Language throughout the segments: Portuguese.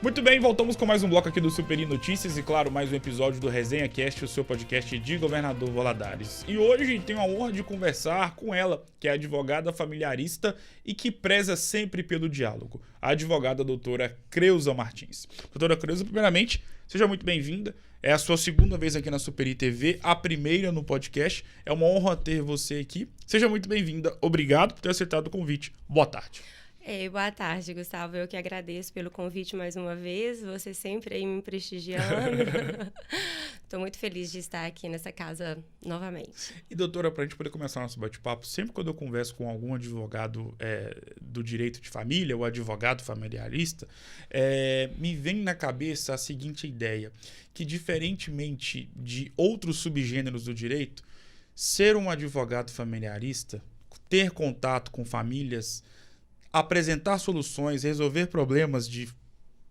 Muito bem, voltamos com mais um bloco aqui do Superi Notícias e, claro, mais um episódio do Resenha Cast, o seu podcast de Governador Valadares. E hoje tenho a honra de conversar com ela, que é advogada familiarista e que preza sempre pelo diálogo, a advogada doutora Creuza Martins. Doutora Creuza, primeiramente, seja muito bem-vinda. É a sua segunda vez aqui na Superi TV, a primeira no podcast. É uma honra ter você aqui. Seja muito bem-vinda. Obrigado por ter aceitado o convite. Boa tarde. Boa tarde, Gustavo. Eu que agradeço pelo convite mais uma vez. Você sempre aí me prestigiando. Estou muito feliz de estar aqui nessa casa novamente. E, doutora, para a gente poder começar o nosso bate-papo, sempre quando eu converso com algum advogado do direito de família ou advogado familiarista, me vem na cabeça a seguinte ideia, que diferentemente de outros subgêneros do direito, ser um advogado familiarista, ter contato com famílias, apresentar soluções, resolver problemas de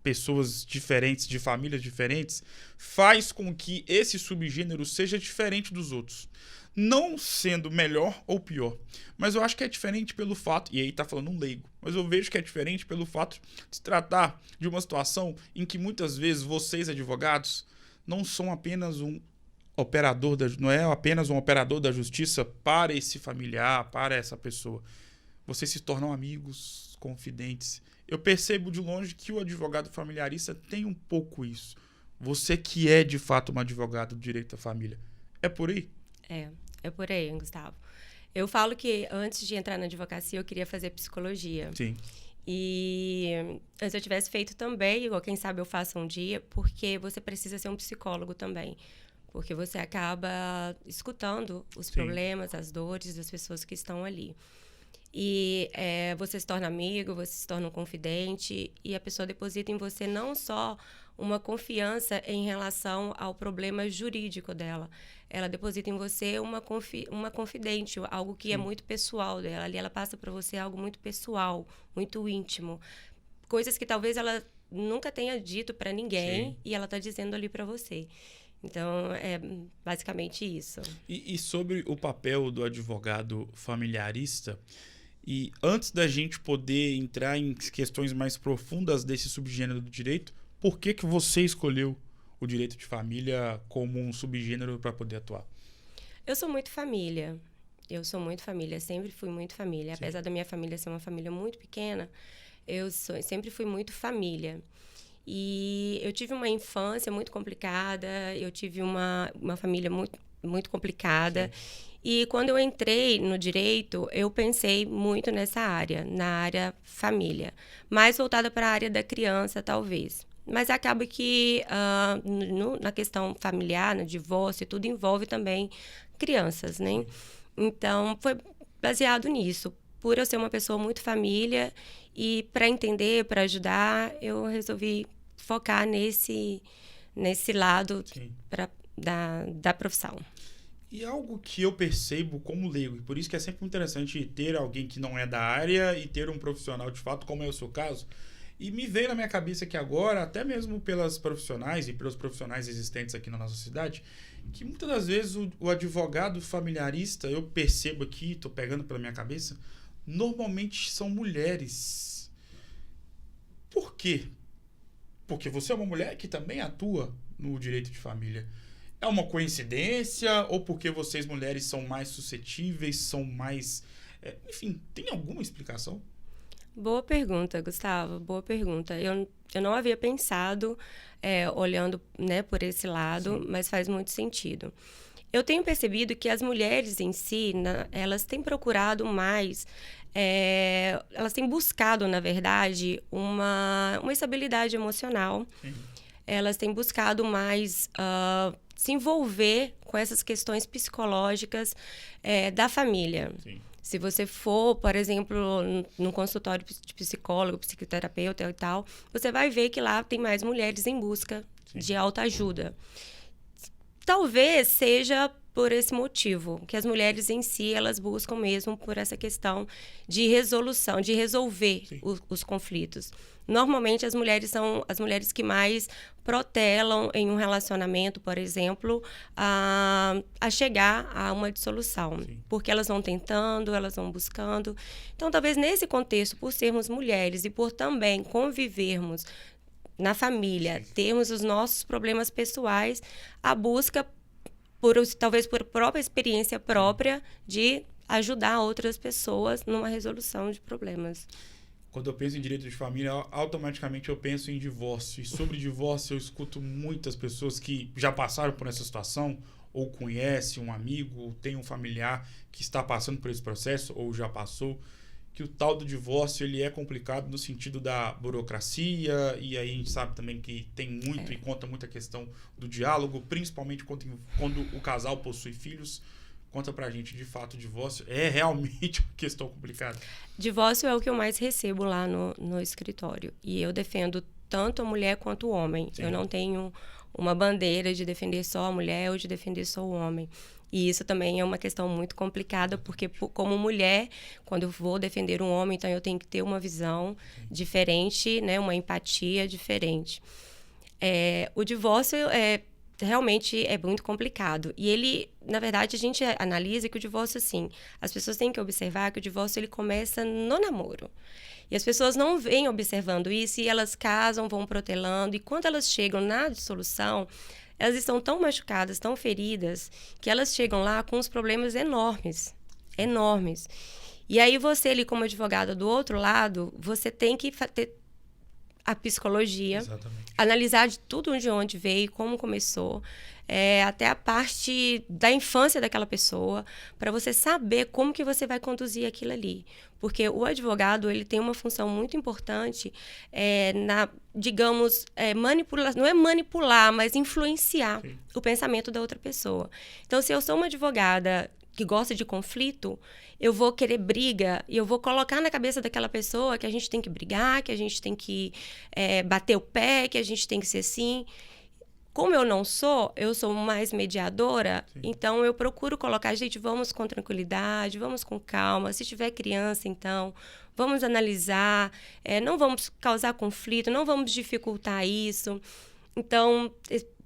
pessoas diferentes, de famílias diferentes, faz com que esse subgênero seja diferente dos outros. Não sendo melhor ou pior, mas eu acho que é diferente pelo fato, e aí tá falando um leigo, mas eu vejo que é diferente pelo fato de se tratar de uma situação em que muitas vezes vocês, advogados, não são apenas não é apenas um operador da justiça para esse familiar, para essa pessoa. Vocês se tornam amigos, confidentes. Eu percebo de longe que o advogado familiarista tem um pouco isso. Você que é, de fato, uma advogada do direito da família. É por aí? É por aí, Gustavo. Eu falo que antes de entrar na advocacia, eu queria fazer psicologia. Sim. E antes eu tivesse feito também, igual quem sabe eu faço um dia, porque você precisa ser um psicólogo também. Porque você acaba escutando os problemas, as dores das pessoas que estão ali. E você se torna amigo, você se torna um confidente e a pessoa deposita em você não só uma confiança em relação ao problema jurídico dela. Ela deposita em você uma confidente, algo que é muito pessoal dela. Ali ela passa para você algo muito pessoal, muito íntimo. Coisas que talvez ela nunca tenha dito para ninguém e ela está dizendo ali para você. Então, é basicamente isso. E sobre o papel do advogado familiarista, e antes da gente poder entrar em questões mais profundas desse subgênero do direito, por que você escolheu o direito de família como um subgênero para poder atuar? Eu sou muito família. Sempre fui muito família. Sim. Apesar da minha família ser uma família muito pequena, sempre fui muito família. E eu tive uma infância muito complicada, eu tive uma família muito, muito complicada. Sim. E quando eu entrei no direito, eu pensei muito nessa área, na área família. Mais voltada para a área da criança, talvez. Mas acaba que na questão familiar, no divórcio, tudo envolve também crianças, né? Então, foi baseado nisso. Por eu ser uma pessoa muito família e para entender, para ajudar, eu resolvi focar nesse lado da profissão. E algo que eu percebo como leigo, e por isso que é sempre interessante ter alguém que não é da área e ter um profissional de fato, como é o seu caso, e me veio na minha cabeça que agora, até mesmo pelas profissionais e pelos profissionais existentes aqui na nossa cidade, que muitas das vezes o advogado familiarista, eu percebo aqui, estou pegando pela minha cabeça, normalmente são mulheres. Por quê? Porque você é uma mulher que também atua no direito de família. É uma coincidência ou porque vocês mulheres são mais suscetíveis, são mais... enfim, tem alguma explicação? Boa pergunta, Gustavo, boa pergunta. Eu não havia pensado olhando, né, por esse lado, sim, mas faz muito sentido. Eu tenho percebido que as mulheres em si, elas têm procurado mais... elas têm buscado, na verdade, uma estabilidade emocional. Sim. Elas têm buscado mais se envolver com essas questões psicológicas da família. Sim. Se você for, por exemplo, num consultório de psicólogo, psicoterapeuta e tal, você vai ver que lá tem mais mulheres em busca, sim, de autoajuda. Talvez seja por esse motivo, que as mulheres em si, elas buscam mesmo por essa questão de resolução, de resolver os conflitos. Normalmente, as mulheres são as mulheres que mais protelam em um relacionamento, por exemplo, a chegar a uma dissolução. Sim. Porque elas vão tentando, elas vão buscando. Então, talvez nesse contexto, por sermos mulheres e por também convivermos na família, Sim. termos os nossos problemas pessoais, a busca, talvez por própria experiência própria, de ajudar outras pessoas numa resolução de problemas. Quando eu penso em direito de família, automaticamente eu penso em divórcio. E sobre divórcio, eu escuto muitas pessoas que já passaram por essa situação, ou conhecem um amigo, ou tem um familiar que está passando por esse processo, ou já passou, que o tal do divórcio ele é complicado no sentido da burocracia, e aí a gente sabe também que tem muito e conta muita questão do diálogo, principalmente quando o casal possui filhos. Conta pra gente, de fato, o divórcio é realmente uma questão complicada. Divórcio é o que eu mais recebo lá no escritório. E eu defendo tanto a mulher quanto o homem. Sim. Eu não tenho uma bandeira de defender só a mulher ou de defender só o homem. E isso também é uma questão muito complicada, porque como mulher, quando eu vou defender um homem, então eu tenho que ter uma visão diferente, né? Uma empatia diferente. O divórcio realmente é muito complicado. E ele, na verdade, a gente analisa que o divórcio, assim, as pessoas têm que observar que o divórcio ele começa no namoro. E as pessoas não vêm observando isso e elas casam, vão protelando. E quando elas chegam na dissolução, elas estão tão machucadas, tão feridas, que elas chegam lá com uns problemas enormes. Enormes. E aí você ali, como advogada do outro lado, você tem que ter a psicologia, Exatamente. analisar de tudo de onde veio, como começou, até a parte da infância daquela pessoa, para você saber como que você vai conduzir aquilo ali. Porque o advogado ele tem uma função muito importante digamos, não é manipular, mas influenciar Sim. o pensamento da outra pessoa. Então, se eu sou uma advogada que gosta de conflito, eu vou querer briga e eu vou colocar na cabeça daquela pessoa que a gente tem que brigar, que a gente tem que bater o pé, que a gente tem que ser assim. Como eu sou mais mediadora, Sim. Então eu procuro colocar, gente, vamos com tranquilidade, vamos com calma. Se tiver criança, então, vamos analisar, não vamos causar conflito, não vamos dificultar isso. Então,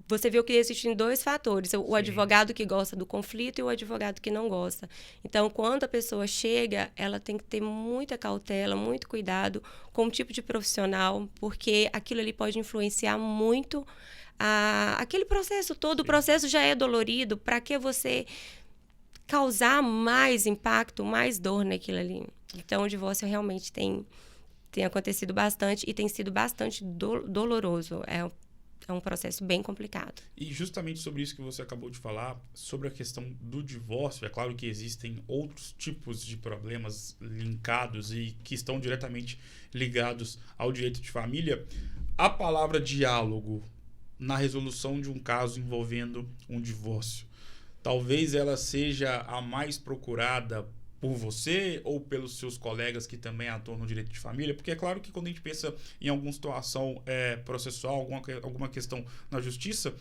você viu que existem dois fatores, o advogado que gosta do conflito e o advogado que não gosta. Então, quando a pessoa chega, ela tem que ter muita cautela, muito cuidado com o tipo de profissional, porque aquilo ali pode influenciar muito aquele processo todo. O processo já é dolorido, para que você causar mais impacto, mais dor naquilo ali? Então, o divórcio realmente tem acontecido bastante e tem sido bastante doloroso. É um processo bem complicado. E justamente sobre isso que você acabou de falar, sobre a questão do divórcio, é claro que existem outros tipos de problemas linkados e que estão diretamente ligados ao direito de família. A palavra diálogo na resolução de um caso envolvendo um divórcio, talvez ela seja a mais procurada por você ou pelos seus colegas que também atuam no direito de família? Porque é claro que quando a gente pensa em alguma situação processual, alguma questão na justiça,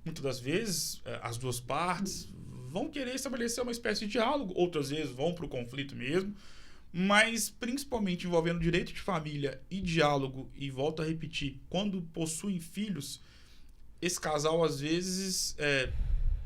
muitas das vezes as duas partes vão querer estabelecer uma espécie de diálogo, outras vezes vão para o conflito mesmo, mas principalmente envolvendo direito de família e diálogo, e volto a repetir, quando possuem filhos, esse casal às vezes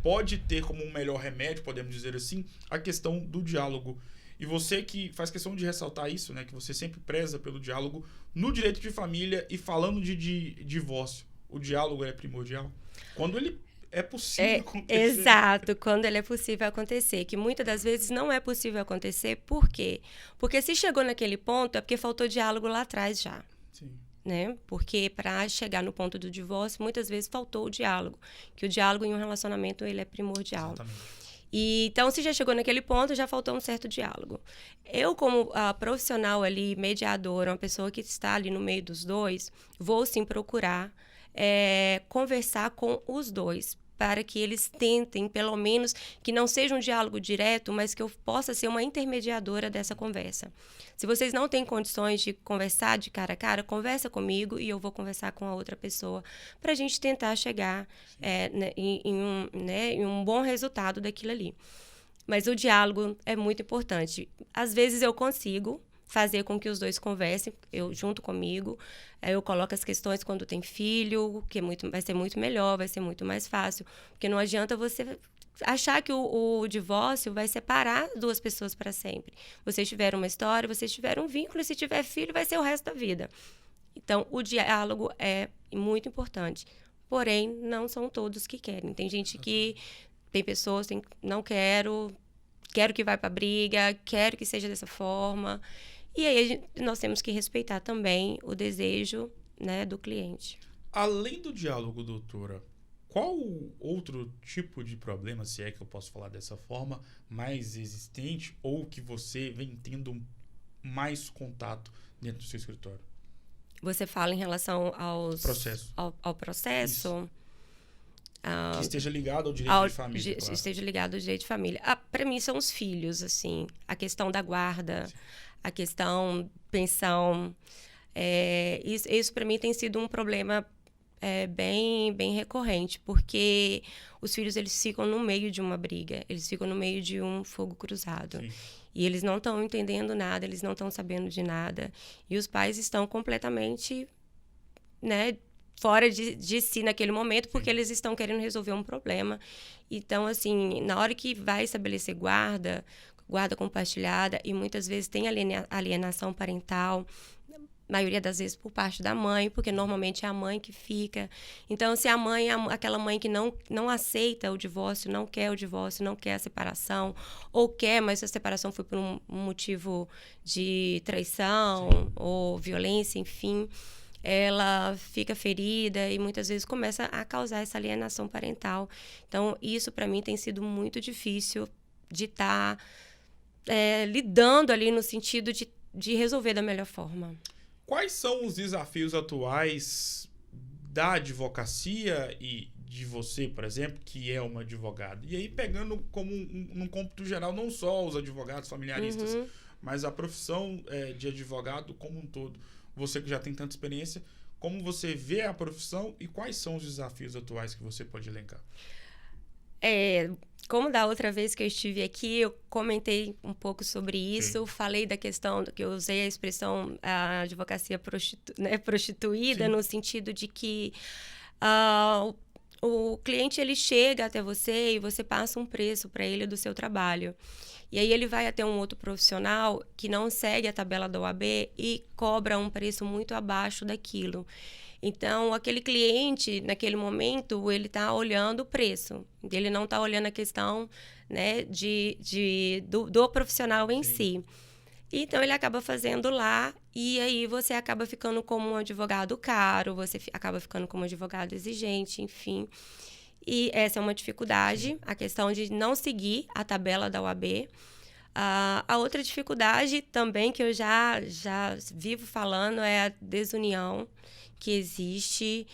pode ter como um melhor remédio, podemos dizer assim, a questão do diálogo. E você que faz questão de ressaltar isso, né, que você sempre preza pelo diálogo no direito de família, e falando de divórcio, o diálogo é primordial? Quando ele é possível acontecer. Exato, quando ele é possível acontecer, que muitas das vezes não é possível acontecer. Por quê? Porque se chegou naquele ponto, é porque faltou diálogo lá atrás já. Sim. Né? Porque para chegar no ponto do divórcio, muitas vezes faltou o diálogo, que o diálogo em um relacionamento ele é primordial. Exatamente. E, então, se já chegou naquele ponto, já faltou um certo diálogo. Eu, como profissional ali, mediadora, uma pessoa que está ali no meio dos dois, vou sim procurar conversar com os dois, para que eles tentem, pelo menos, que não seja um diálogo direto, mas que eu possa ser uma intermediadora dessa conversa. Se vocês não têm condições de conversar de cara a cara, conversa comigo e eu vou conversar com a outra pessoa, para a gente tentar chegar em um bom resultado daquilo ali. Mas o diálogo é muito importante. Às vezes eu consigo fazer com que os dois conversem, junto comigo, eu coloco as questões quando tem filho, que vai ser muito melhor, vai ser muito mais fácil, porque não adianta você achar que o divórcio vai separar duas pessoas para sempre. Vocês tiveram uma história, vocês tiveram um vínculo, e se tiver filho, vai ser o resto da vida. Então, o diálogo é muito importante. Porém, não são todos que querem. Tem gente que... Tem pessoas que não quero que vá para briga, quero que seja dessa forma. E aí nós temos que respeitar também o desejo, né, do cliente. Além do diálogo, doutora, qual outro tipo de problema, se é que eu posso falar dessa forma, mais existente ou que você vem tendo mais contato dentro do seu escritório? Você fala em relação ao processo? Que esteja ligado ao direito de família, claro. Esteja ligado ao direito de família. Para mim, são os filhos, assim. A questão da guarda, sim, a questão pensão. Isso para mim, tem sido um problema bem recorrente, porque os filhos, eles ficam no meio de uma briga. Eles ficam no meio de um fogo cruzado. Sim. E eles não estão entendendo nada, eles não estão sabendo de nada. E os pais estão completamente, né, fora de si naquele momento, porque eles estão querendo resolver um problema. Então, assim, na hora que vai estabelecer guarda compartilhada, e muitas vezes tem alienação parental, maioria das vezes por parte da mãe, porque normalmente é a mãe que fica. Então, se a mãe é aquela mãe que não aceita o divórcio, não quer o divórcio, não quer a separação, ou quer, mas a separação foi por um motivo de traição, sim, ou violência, enfim, ela fica ferida e muitas vezes começa a causar essa alienação parental. Então, isso para mim tem sido muito difícil de estar lidando ali no sentido de resolver da melhor forma. Quais são os desafios atuais da advocacia e de você, por exemplo, que é uma advogada? E aí, pegando como num cômputo geral, não só os advogados familiaristas, mas a profissão de advogado como um todo. Você que já tem tanta experiência, como você vê a profissão e quais são os desafios atuais que você pode elencar? Como da outra vez que eu estive aqui, eu comentei um pouco sobre isso, sim, falei da questão que eu usei a expressão a advocacia prostituída, sim, no sentido de que o cliente, ele chega até você e você passa um preço para ele do seu trabalho. E aí ele vai até um outro profissional que não segue a tabela da OAB e cobra um preço muito abaixo daquilo. Então, aquele cliente, naquele momento, ele está olhando o preço. Ele não está olhando a questão, né, do profissional em si. Então, ele acaba fazendo lá e aí você acaba ficando como um advogado caro, você acaba ficando como um advogado exigente, enfim. E essa é uma dificuldade, a questão de não seguir a tabela da OAB. A outra dificuldade também que eu já vivo falando é a desunião que existe,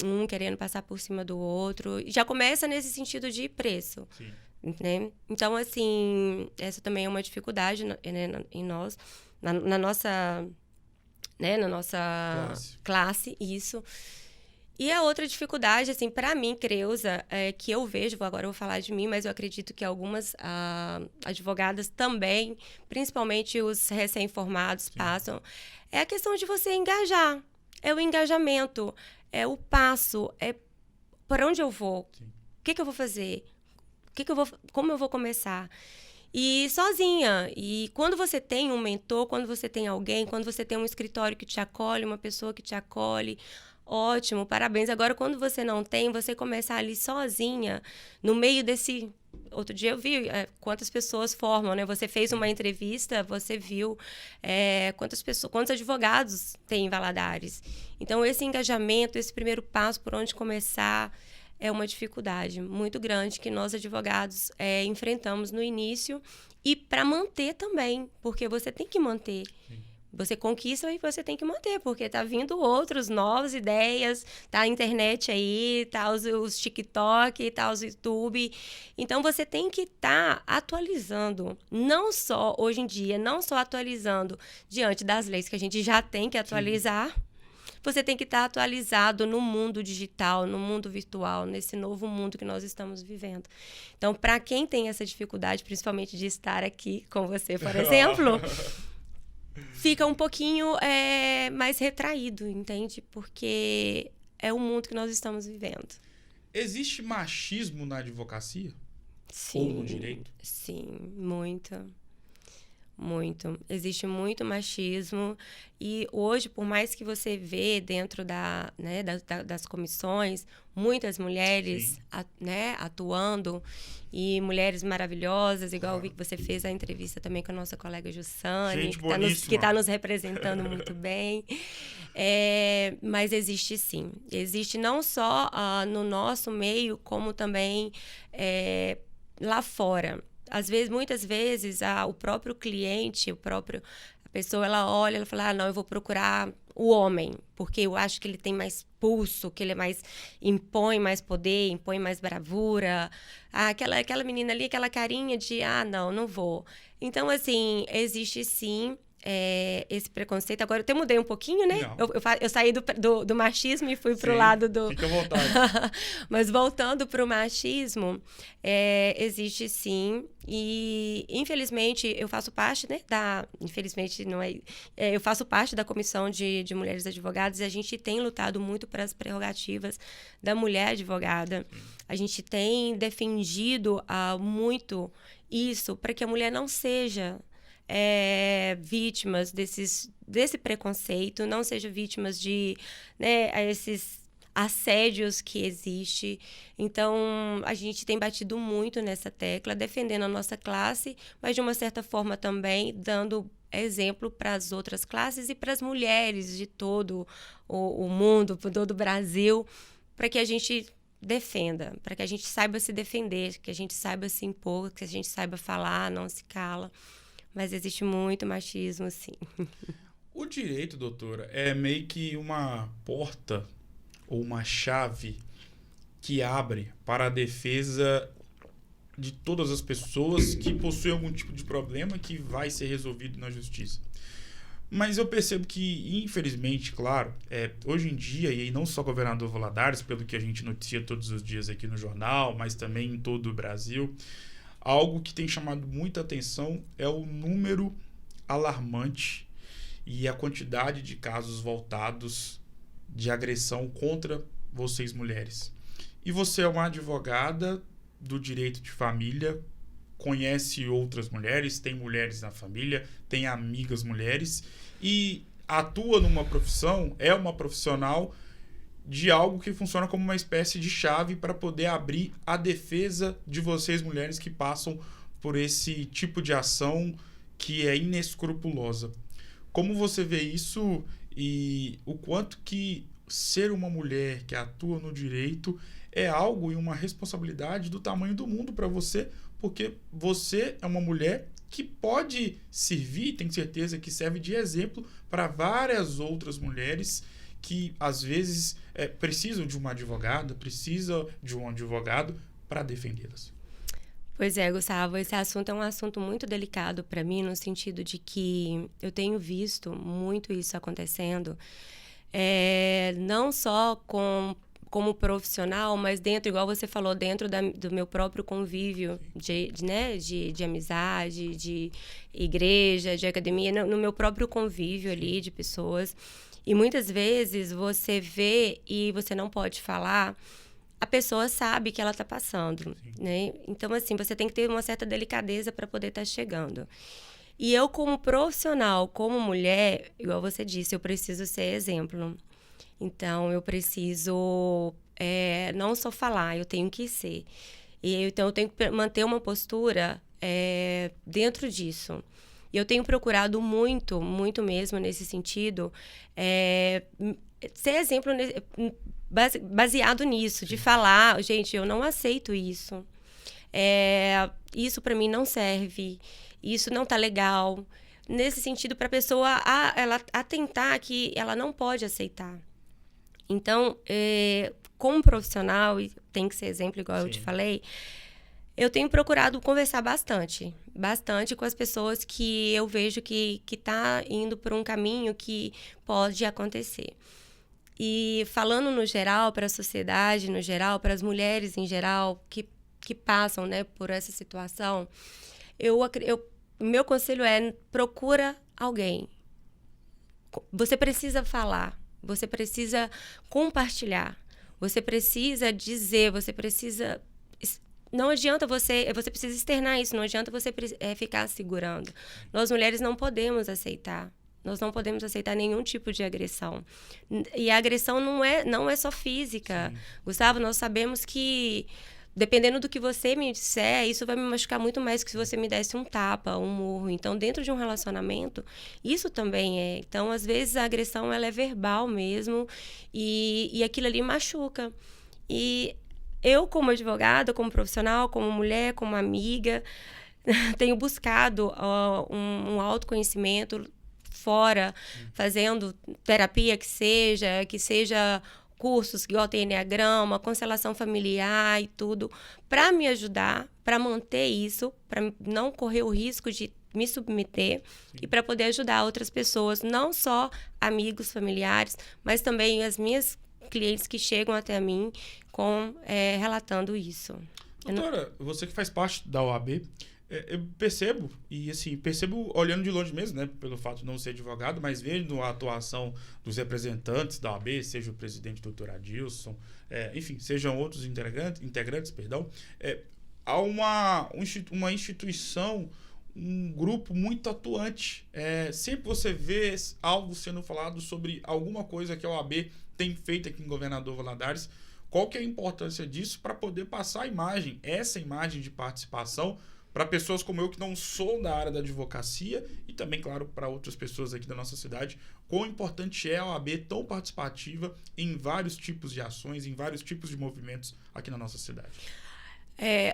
um querendo passar por cima do outro. Já começa nesse sentido de preço. Sim. Né? Então, assim, essa também é uma dificuldade, né, em nós, na nossa, né, na nossa classe, isso. E a outra dificuldade, assim, para mim, Creuza, que eu vejo, agora eu vou falar de mim, mas eu acredito que algumas advogadas também, principalmente os recém-formados, passam, é a questão de você engajar. É o engajamento, é o passo, é para onde eu vou, sim, o que eu vou fazer, como eu vou começar. E sozinha. E quando você tem um mentor, quando você tem alguém, quando você tem um escritório que te acolhe, uma pessoa que te acolhe, ótimo, parabéns. Agora, quando você não tem, você começar ali sozinha, no meio desse... Outro dia eu vi quantas pessoas formam, né? Você fez uma entrevista, você viu quantos advogados tem em Valadares. Então, esse engajamento, esse primeiro passo por onde começar, é uma dificuldade muito grande que nós, advogados, enfrentamos no início e para manter também, porque você tem que manter. Sim. Você conquista e você tem que manter, porque tá vindo outros, novas ideias, tá a internet aí, tá os TikTok, tá os YouTube. Então, você tem que estar atualizando, não só hoje em dia, não só atualizando diante das leis que a gente já tem que atualizar, sim, você tem que estar atualizado no mundo digital, no mundo virtual, nesse novo mundo que nós estamos vivendo. Então, para quem tem essa dificuldade, principalmente de estar aqui com você, por exemplo... fica um pouquinho mais retraído, entende? Porque é o mundo que nós estamos vivendo. Existe machismo na advocacia? Sim. Ou no direito? Sim, muito. Muito. Existe muito machismo e hoje, por mais que você vê dentro né, das comissões, muitas mulheres né, atuando e mulheres maravilhosas, igual eu vi que você fez a entrevista também com a nossa colega Jussane, que tá nos representando muito bem. Mas existe sim. Existe não só no nosso meio, como também lá fora. Muitas vezes, o próprio cliente, a pessoa, ela olha, ela fala, não, eu vou procurar o homem, porque eu acho que ele tem mais pulso, que ele impõe mais poder, impõe mais bravura. Aquela menina ali, aquela carinha de, não vou. Então, assim, existe sim esse preconceito. Agora, eu até mudei um pouquinho, né? Eu saí do machismo e fui para o lado do... Fica à vontade. Mas voltando para o machismo, existe sim. E, infelizmente, eu faço parte, né, infelizmente, não é... eu faço parte da comissão de mulheres advogadas e a gente tem lutado muito para as prerrogativas da mulher advogada. A gente tem defendido muito isso para que a mulher não seja... vítimas desse preconceito, não sejam vítimas de, né, esses assédios que existe. Então, a gente tem batido muito nessa tecla, defendendo a nossa classe, mas de uma certa forma também dando exemplo para as outras classes e para as mulheres de todo o mundo, por todo o Brasil, para que a gente defenda, para que a gente saiba se defender, que a gente saiba se impor, que a gente saiba falar, não se cala. Mas existe muito machismo, sim. O direito, doutora, é meio que uma porta ou uma chave que abre para a defesa de todas as pessoas que possuem algum tipo de problema que vai ser resolvido na justiça. Mas eu percebo que, infelizmente, claro, hoje em dia, e não só o governador Valadares, pelo que a gente noticia todos os dias aqui no jornal, mas também em todo o Brasil, algo que tem chamado muita atenção é o número alarmante e a quantidade de casos voltados de agressão contra vocês mulheres. E você é uma advogada do direito de família, conhece outras mulheres, tem mulheres na família, tem amigas mulheres e atua numa profissão, é uma profissional de algo que funciona como uma espécie de chave para poder abrir a defesa de vocês mulheres que passam por esse tipo de ação que é inescrupulosa. Como você vê isso e o quanto que ser uma mulher que atua no direito é algo e uma responsabilidade do tamanho do mundo para você, porque você é uma mulher que pode servir, tenho certeza que serve de exemplo para várias outras mulheres que às vezes precisam de uma advogada, precisam de um advogado para defendê-las. Pois é, Gustavo, esse assunto é um assunto muito delicado para mim, no sentido de que eu tenho visto muito isso acontecendo, não só como profissional, mas dentro, igual você falou, dentro do meu próprio convívio de amizade, de igreja, de academia, no meu próprio convívio ali de pessoas. E muitas vezes você vê e você não pode falar, a pessoa sabe que ela está passando, né? Então, assim, você tem que ter uma certa delicadeza para poder estar chegando. E eu, como profissional, como mulher, igual você disse, eu preciso ser exemplo. Então, eu preciso não só falar, eu tenho que ser. Então, eu tenho que manter uma postura dentro disso. E eu tenho procurado muito, muito mesmo nesse sentido, ser exemplo baseado nisso, de falar, gente, eu não aceito isso. Isso para mim não serve, isso não tá legal. Nesse sentido, para a pessoa ela atentar que ela não pode aceitar. Então, como profissional, e tem que ser exemplo, igual eu te falei, eu tenho procurado conversar bastante com as pessoas que eu vejo que tá indo por um caminho que pode acontecer. E falando no geral, para a sociedade no geral, para as mulheres em geral que passam, né, por essa situação, meu conselho procura alguém. Você precisa falar, você precisa compartilhar, você precisa dizer, você precisa não adianta você precisa externar isso, não adianta você ficar segurando. Nós mulheres não podemos aceitar. Nós não podemos aceitar nenhum tipo de agressão. E a agressão não é só física. Sim. Gustavo, nós sabemos que, dependendo do que você me disser, isso vai me machucar muito mais que se você me desse um tapa, um murro. Então, dentro de um relacionamento, isso também é. Então, às vezes, a agressão ela é verbal mesmo e aquilo ali machuca. E eu, como advogada, como profissional, como mulher, como amiga, tenho buscado um autoconhecimento fora, fazendo terapia que seja cursos igual tem Enneagrama, constelação familiar e tudo, para me ajudar, para manter isso, para não correr o risco de me submeter. Sim. E para poder ajudar outras pessoas, não só amigos, familiares, mas também as minhas clientes que chegam até mim relatando isso. Doutora, você que faz parte da OAB, eu percebo, e assim, percebo olhando de longe mesmo, né, pelo fato de não ser advogado, mas vendo a atuação dos representantes da OAB, seja o presidente doutor Adilson, enfim, sejam outros integrantes, há uma instituição, um grupo muito atuante. Sempre você vê algo sendo falado sobre alguma coisa que a OAB tem feito aqui em Governador Valadares. Qual que é a importância disso para poder passar a imagem, essa imagem de participação, para pessoas como eu que não sou da área da advocacia e também, claro, para outras pessoas aqui da nossa cidade, quão importante é a OAB tão participativa em vários tipos de ações, em vários tipos de movimentos aqui na nossa cidade.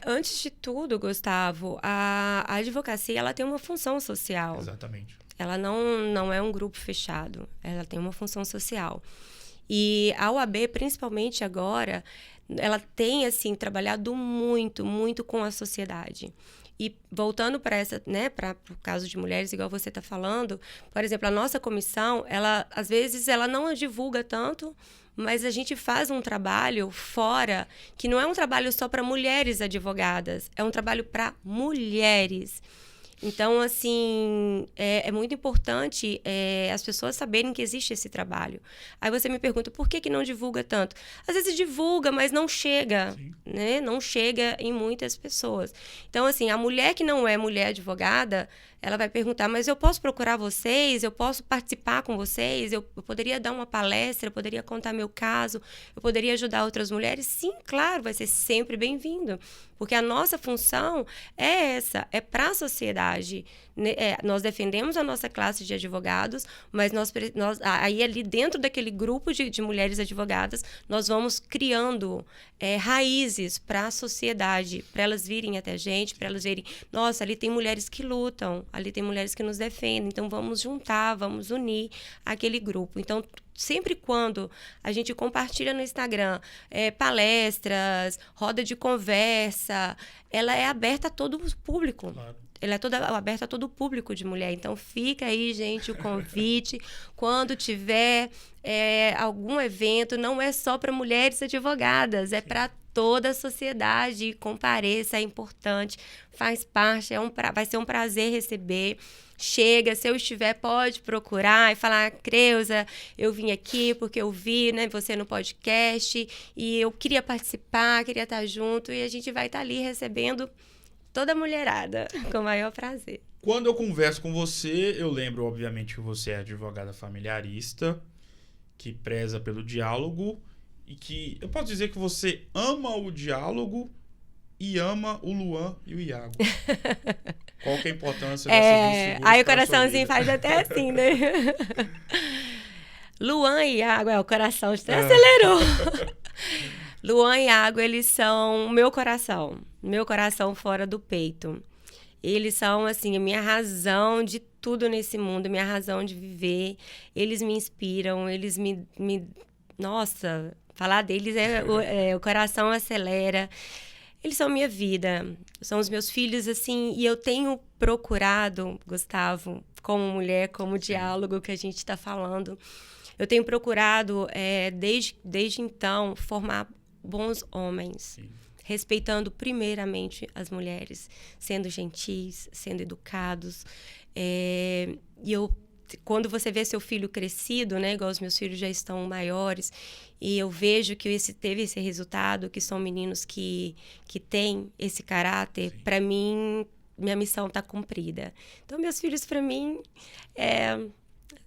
Antes de tudo, Gustavo, a advocacia ela tem uma função social. Exatamente. Ela não é um grupo fechado, ela tem uma função social. E a OAB, principalmente agora, ela tem assim trabalhado muito, muito com a sociedade. E voltando para o caso de mulheres, igual você está falando, por exemplo, a nossa comissão, às vezes ela não divulga tanto, mas a gente faz um trabalho fora, que não é um trabalho só para mulheres advogadas, é um trabalho para mulheres. Então, assim, é muito importante as pessoas saberem que existe esse trabalho. Aí você me pergunta, por que não divulga tanto? Às vezes divulga, mas não chega, né? Não chega em muitas pessoas. Então, assim, a mulher que não é mulher advogada, ela vai perguntar, mas eu posso procurar vocês? Eu posso participar com vocês? Eu poderia dar uma palestra? Eu poderia contar meu caso? Eu poderia ajudar outras mulheres? Sim, claro, vai ser sempre bem-vindo. Porque a nossa função é essa, é para a sociedade. Nós defendemos a nossa classe de advogados, mas nós aí ali dentro daquele grupo de mulheres advogadas, nós vamos criando raízes para a sociedade, para elas virem até a gente, para elas verem, nossa, ali tem mulheres que lutam, ali tem mulheres que nos defendem, então vamos juntar, vamos unir aquele grupo. Então, sempre quando a gente compartilha no Instagram palestras, roda de conversa, ela é aberta a todo o público. Claro. Ela é toda aberta a todo o público de mulher. Então, fica aí, gente, o convite. Quando tiver algum evento, não é só para mulheres advogadas, é para toda a sociedade. Compareça, é importante, faz parte, vai ser um prazer receber. Chega, se eu estiver, pode procurar e falar, Creuza, eu vim aqui porque eu vi, né, você no podcast e eu queria participar, queria estar junto, e a gente vai estar ali recebendo toda a mulherada, com o maior prazer. Quando eu converso com você, eu lembro, obviamente, que você é advogada familiarista, que preza pelo diálogo e que eu posso dizer que você ama o diálogo e ama o Luan e o Iago. Qual que é a importância dessas duas figuras? Aí o coraçãozinho faz até assim, né? Luan e Iago, o coração até acelerou. Luan e Iago, eles são meu coração fora do peito. Eles são, assim, a minha razão de tudo nesse mundo, minha razão de viver. Eles me inspiram, eles me... Nossa, falar deles o coração acelera. Eles são minha vida, são os meus filhos, assim, e eu tenho procurado, Gustavo, como mulher, como diálogo que a gente está falando, eu tenho procurado, desde então, formar bons homens, sim, respeitando primeiramente as mulheres, sendo gentis, sendo educados, e eu quando você vê seu filho crescido, né? Igual os meus filhos já estão maiores, e eu vejo que teve esse resultado, que são meninos que têm esse caráter, para mim, minha missão está cumprida. Então, meus filhos, para mim,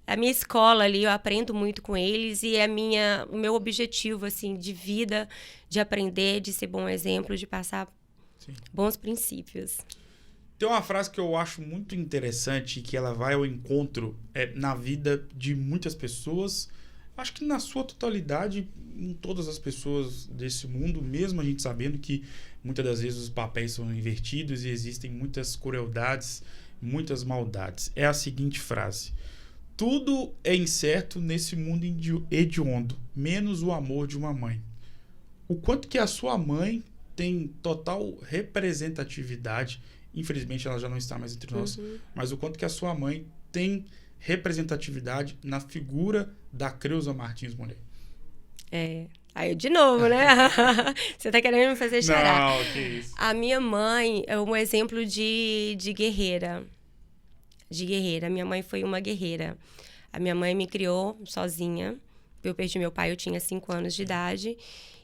a minha escola ali, eu aprendo muito com eles, e o meu objetivo, assim, de vida, de aprender, de ser bom exemplo, de passar bons princípios. Tem uma frase que eu acho muito interessante, que ela vai ao encontro na vida de muitas pessoas, acho que na sua totalidade, em todas as pessoas desse mundo, mesmo a gente sabendo que muitas das vezes os papéis são invertidos e existem muitas crueldades, muitas maldades. É a seguinte frase: tudo é incerto nesse mundo hediondo, menos o amor de uma mãe. O quanto que a sua mãe tem total representatividade, infelizmente ela já não está mais entre nós, mas o quanto que a sua mãe tem representatividade na figura da Creuza Martins, mulher. Aí de novo, né? Você tá querendo me fazer chorar. Não, que isso. A minha mãe é um exemplo de guerreira. De guerreira. Minha mãe foi uma guerreira. A minha mãe me criou sozinha. Eu perdi meu pai, eu tinha 5 anos de idade.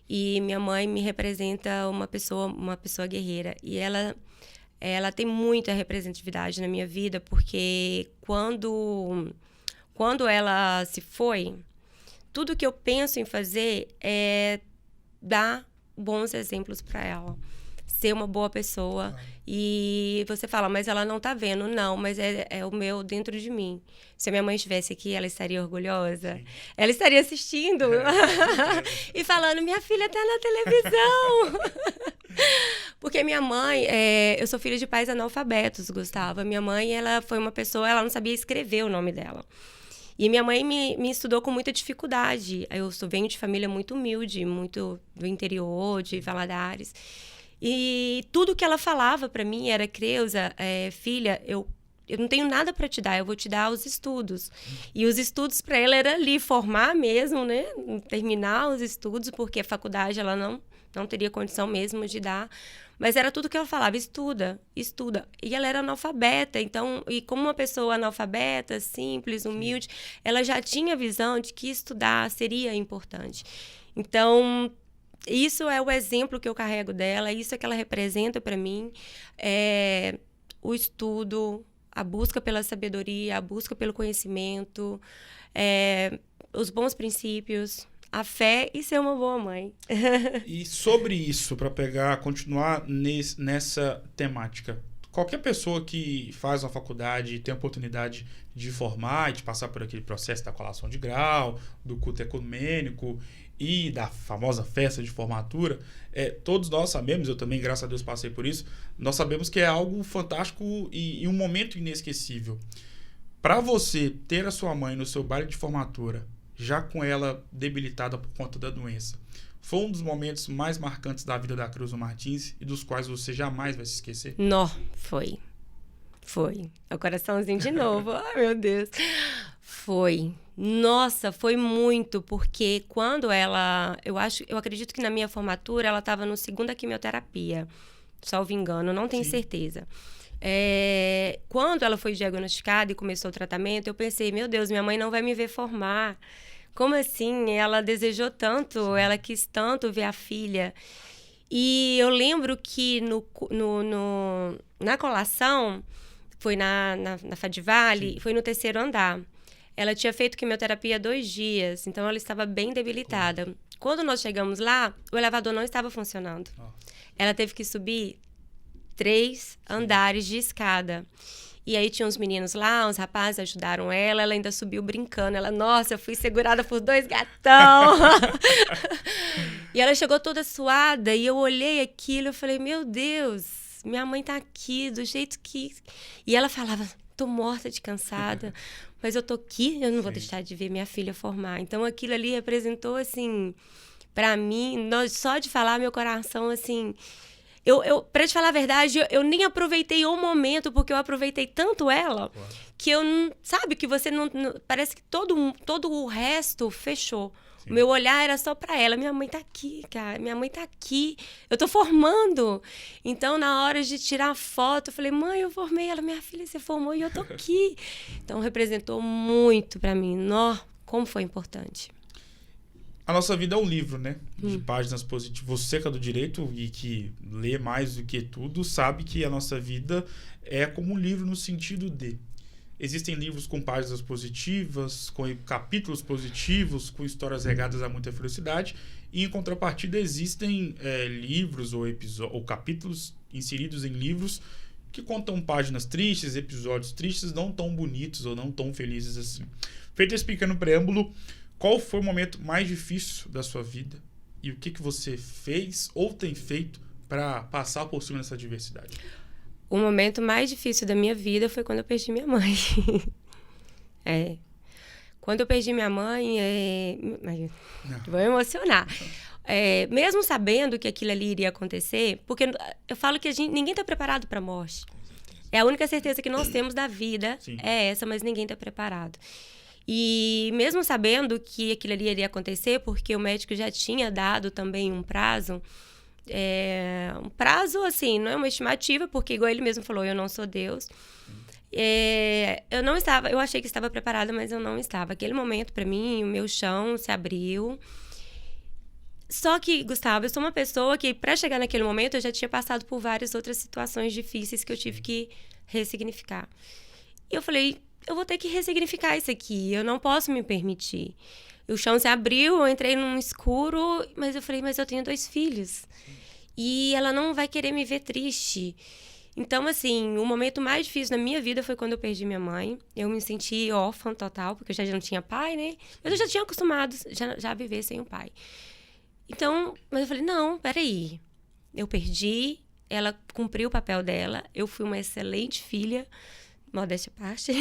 E minha mãe me representa uma pessoa guerreira. E ela tem muita representatividade na minha vida, porque quando ela se foi, tudo que eu penso em fazer é dar bons exemplos para ela. Ser uma boa pessoa. E você fala, mas ela não tá vendo. Não, mas é o meu dentro de mim. Se a minha mãe estivesse aqui, ela estaria orgulhosa. Sim. Ela estaria assistindo e falando, minha filha tá na televisão. Porque minha mãe, eu sou filha de pais analfabetos, Gustavo. Minha mãe, ela foi uma pessoa, ela não sabia escrever o nome dela. E minha mãe me estudou com muita dificuldade. Eu venho de família muito humilde, muito do interior, de Valadares. E tudo que ela falava para mim era, Creuza, filha, eu não tenho nada para te dar, eu vou te dar os estudos. E os estudos para ela era ali, formar mesmo, né? Terminar os estudos, porque a faculdade ela não teria condição mesmo de dar. Mas era tudo que ela falava, estuda. E ela era analfabeta, então, e como uma pessoa analfabeta, simples, humilde, ela já tinha a visão de que estudar seria importante. Então, isso é o exemplo que eu carrego dela, isso é que ela representa para mim, o estudo, a busca pela sabedoria, a busca pelo conhecimento, os bons princípios, a fé e ser uma boa mãe. E sobre isso, para continuar nessa temática, qualquer pessoa que faz uma faculdade e tem a oportunidade de formar e de passar por aquele processo da colação de grau, do culto ecumênico e da famosa festa de formatura, todos nós sabemos, eu também, graças a Deus, passei por isso, nós sabemos que é algo fantástico e um momento inesquecível. Para você ter a sua mãe no seu baile de formatura, já com ela debilitada por conta da doença, foi um dos momentos mais marcantes da vida da Creuza Martins e dos quais você jamais vai se esquecer? Não, foi. É o coraçãozinho de novo. Ai, meu Deus. Foi. Nossa, foi muito, porque quando ela... Eu acredito que na minha formatura ela estava no 2ª quimioterapia, salvo engano, não tenho certeza. Quando ela foi diagnosticada e começou o tratamento, eu pensei, meu Deus, minha mãe não vai me ver formar. Como assim? Ela desejou tanto, ela quis tanto ver a filha. E eu lembro que na colação, foi na Fadivale, foi no 3º andar. Ela tinha feito quimioterapia 2 dias, então ela estava bem debilitada. Quando nós chegamos lá, o elevador não estava funcionando. Ela teve que subir 3 andares de escada. E aí tinha uns meninos lá, uns rapazes ajudaram ela ainda subiu brincando. Ela, nossa, eu fui segurada por 2 gatão. E ela chegou toda suada e eu olhei aquilo e falei, meu Deus, minha mãe tá aqui do jeito que... E ela falava, tô morta de cansada, mas eu tô aqui, eu não vou deixar de ver minha filha formar. Então aquilo ali representou, assim, pra mim, só de falar meu coração, assim... Pra te falar a verdade, eu nem aproveitei o momento, porque eu aproveitei tanto ela, que eu não... Sabe, que você não... Parece que todo o resto fechou. O meu olhar era só para ela. Minha mãe tá aqui, cara. Minha mãe tá aqui. Eu tô formando. Então, na hora de tirar a foto, eu falei, mãe, eu formei. Ela, minha filha, você formou e eu tô aqui. Então, representou muito para mim. Como foi importante. A nossa vida é um livro, né? De páginas positivas. Você que é do direito e que lê mais do que tudo, sabe que a nossa vida é como um livro no sentido de... Existem livros com páginas positivas, com capítulos positivos, com histórias regadas a muita felicidade. E, em contrapartida, existem livros ou capítulos inseridos em livros que contam páginas tristes, episódios tristes, não tão bonitos ou não tão felizes assim. Feito esse pequeno preâmbulo, qual foi o momento mais difícil da sua vida? E o que você fez ou tem feito para passar por cima dessa adversidade? O momento mais difícil da minha vida foi quando eu perdi minha mãe. Quando eu perdi minha mãe, vou emocionar. Mesmo sabendo que aquilo ali iria acontecer, porque eu falo que ninguém está preparado para a morte. É a única certeza que nós temos da vida. Sim. É essa, mas ninguém está preparado. E mesmo sabendo que aquilo ali iria acontecer, porque o médico já tinha dado também um prazo, assim, não é uma estimativa, porque igual ele mesmo falou, eu não sou Deus. Eu achei que estava preparada, mas eu não estava. Aquele momento, para mim, o meu chão se abriu. Só que, Gustavo, eu sou uma pessoa que, para chegar naquele momento, eu já tinha passado por várias outras situações difíceis que eu tive que ressignificar. E eu falei, eu vou ter que ressignificar isso aqui, eu não posso me permitir. O chão se abriu, eu entrei num escuro, mas eu falei, mas eu tenho 2 filhos. E ela não vai querer me ver triste. Então, assim, o momento mais difícil da minha vida foi quando eu perdi minha mãe. Eu me senti órfã total, porque eu já não tinha pai, né? Mas eu já tinha acostumado já a viver sem o pai. Então, mas eu falei, não, peraí. Eu perdi, ela cumpriu o papel dela, eu fui uma excelente filha, modéstia à parte.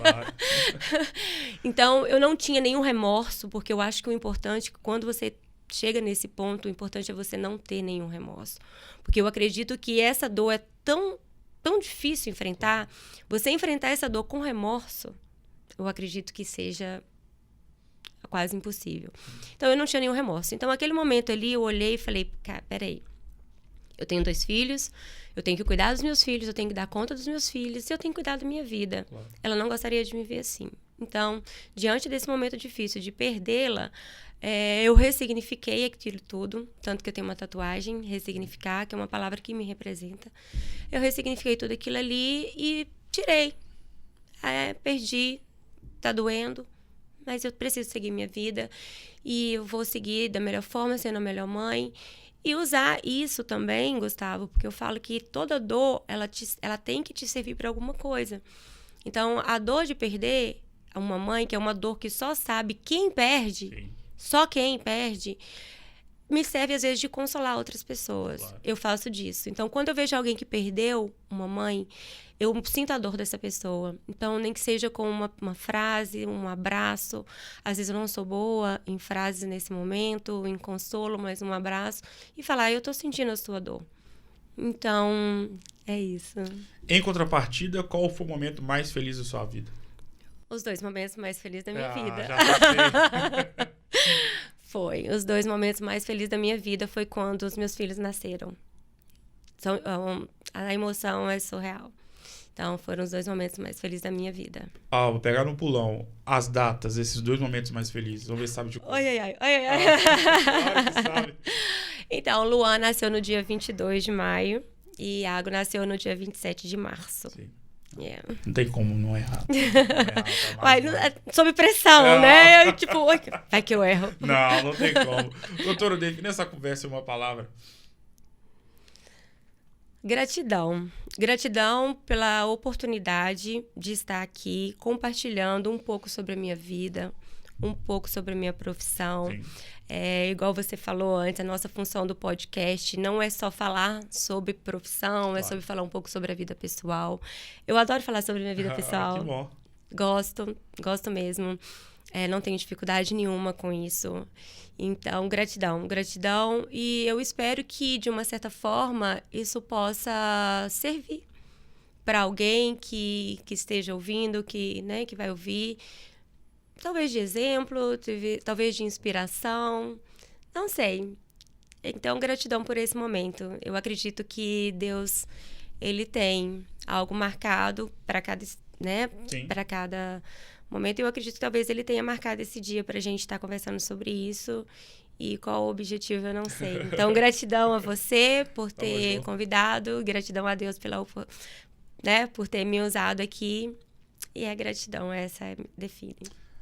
Claro. Então, eu não tinha nenhum remorso, porque eu acho que o importante, quando você chega nesse ponto, o importante é você não ter nenhum remorso. Porque eu acredito que essa dor é tão difícil enfrentar. Você enfrentar essa dor com remorso, eu acredito que seja quase impossível. Então, eu não tinha nenhum remorso. Então, naquele momento ali, eu olhei e falei, cara, peraí. Eu tenho 2 filhos, eu tenho que cuidar dos meus filhos, eu tenho que dar conta dos meus filhos e eu tenho que cuidar da minha vida. Claro. Ela não gostaria de me ver assim. Então, diante desse momento difícil de perdê-la, eu ressignifiquei aquilo tudo, tanto que eu tenho uma tatuagem, ressignificar, que é uma palavra que me representa. Eu ressignifiquei tudo aquilo ali e tirei. Perdi, tá doendo, mas eu preciso seguir minha vida e eu vou seguir da melhor forma, sendo a melhor mãe. E usar isso também, Gustavo, porque eu falo que toda dor, ela tem que te servir para alguma coisa. Então, a dor de perder uma mãe, que é uma dor que só sabe quem perde, sim, só quem perde, me serve às vezes de consolar outras pessoas. Claro. Eu faço disso. Então, quando eu vejo alguém que perdeu uma mãe, eu sinto a dor dessa pessoa. Então, nem que seja com uma frase, um abraço. Às vezes eu não sou boa em frases nesse momento, em consolo, mas um abraço. E falar, eu tô sentindo a sua dor. Então, é isso. Em contrapartida, qual foi o momento mais feliz da sua vida? Os 2 momentos mais felizes da minha vida. Já Foi. Os 2 momentos mais felizes da minha vida foi quando os meus filhos nasceram. A emoção é surreal. Então, foram os 2 momentos mais felizes da minha vida. Vou pegar no pulão as datas, esses 2 momentos mais felizes. Vamos ver se sabe de coisa. Ai. Claro que sabe. Então, Luan nasceu no dia 22 de maio e Iago nasceu no dia 27 de março. Sim. Yeah. Não tem como não errar. Sob pressão, né? Tipo, vai que eu erro. Não tem como. Doutora, define essa conversa em uma palavra. Gratidão. Gratidão pela oportunidade de estar aqui compartilhando um pouco sobre a minha vida, um pouco sobre a minha profissão. Sim. Igual você falou antes, a nossa função do podcast não é só falar sobre profissão, claro, é sobre falar um pouco sobre a vida pessoal. Eu adoro falar sobre a minha vida pessoal. Que bom. Gosto mesmo. Não tenho dificuldade nenhuma com isso. Então, gratidão. E eu espero que, de uma certa forma, isso possa servir para alguém que esteja ouvindo, que vai ouvir. talvez de exemplo, talvez de inspiração, não sei. Então, gratidão por esse momento. Eu acredito que Deus, ele tem algo marcado para cada, né, para cada momento. Eu acredito que talvez ele tenha marcado esse dia para a gente estar conversando sobre isso. E qual o objetivo, eu não sei. Então, gratidão a você por ter convidado, gratidão a Deus por ter me usado aqui. E a gratidão, essa define.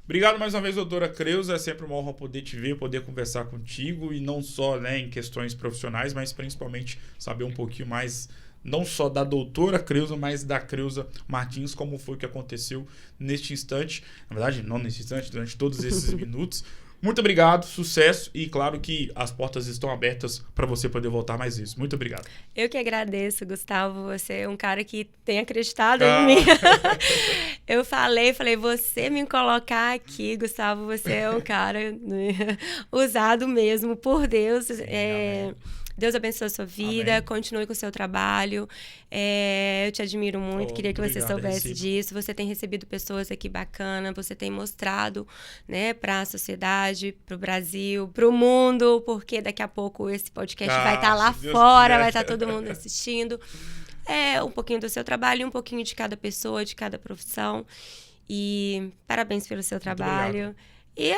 Obrigado mais uma vez, doutora Creuza. É sempre uma honra poder te ver, poder conversar contigo. E não só, né, em questões profissionais, mas principalmente saber um pouquinho mais, não só da doutora Creuza, mas da Creuza Martins, como foi que aconteceu neste instante. Na verdade, não neste instante, durante todos esses minutos. Muito obrigado, sucesso, e claro que as portas estão abertas para você poder voltar mais vezes. Muito obrigado. Eu que agradeço, Gustavo. Você é um cara que tem acreditado em mim. Eu falei, você me colocar aqui, Gustavo, você é um cara usado mesmo por Deus. Sim, Deus abençoe a sua vida, amém. Continue com o seu trabalho. Eu te admiro muito, queria que você soubesse disso. Você tem recebido pessoas aqui bacanas, você tem mostrado, né, para a sociedade, para o Brasil, para o mundo, porque daqui a pouco esse podcast vai estar lá fora, vai estar todo mundo assistindo. Um pouquinho do seu trabalho, um pouquinho de cada pessoa, de cada profissão. E parabéns pelo seu trabalho. E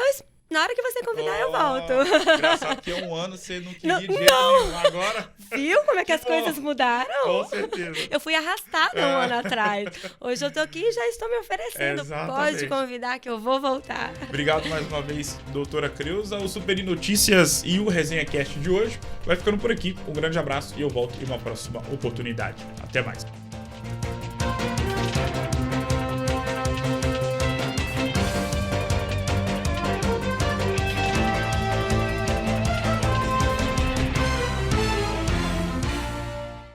na hora que você convidar, eu volto. Engraçado que há um ano você não queria de jeito nenhum. Agora... Viu como é que as coisas mudaram? Com certeza. Eu fui arrastada um ano atrás. Hoje eu tô aqui e já estou me oferecendo. Pode convidar que eu vou voltar. Obrigado mais uma vez, doutora Creuza. O Superi Notícias e o Resenha Cast de hoje vai ficando por aqui. Um grande abraço e eu volto em uma próxima oportunidade. Até mais.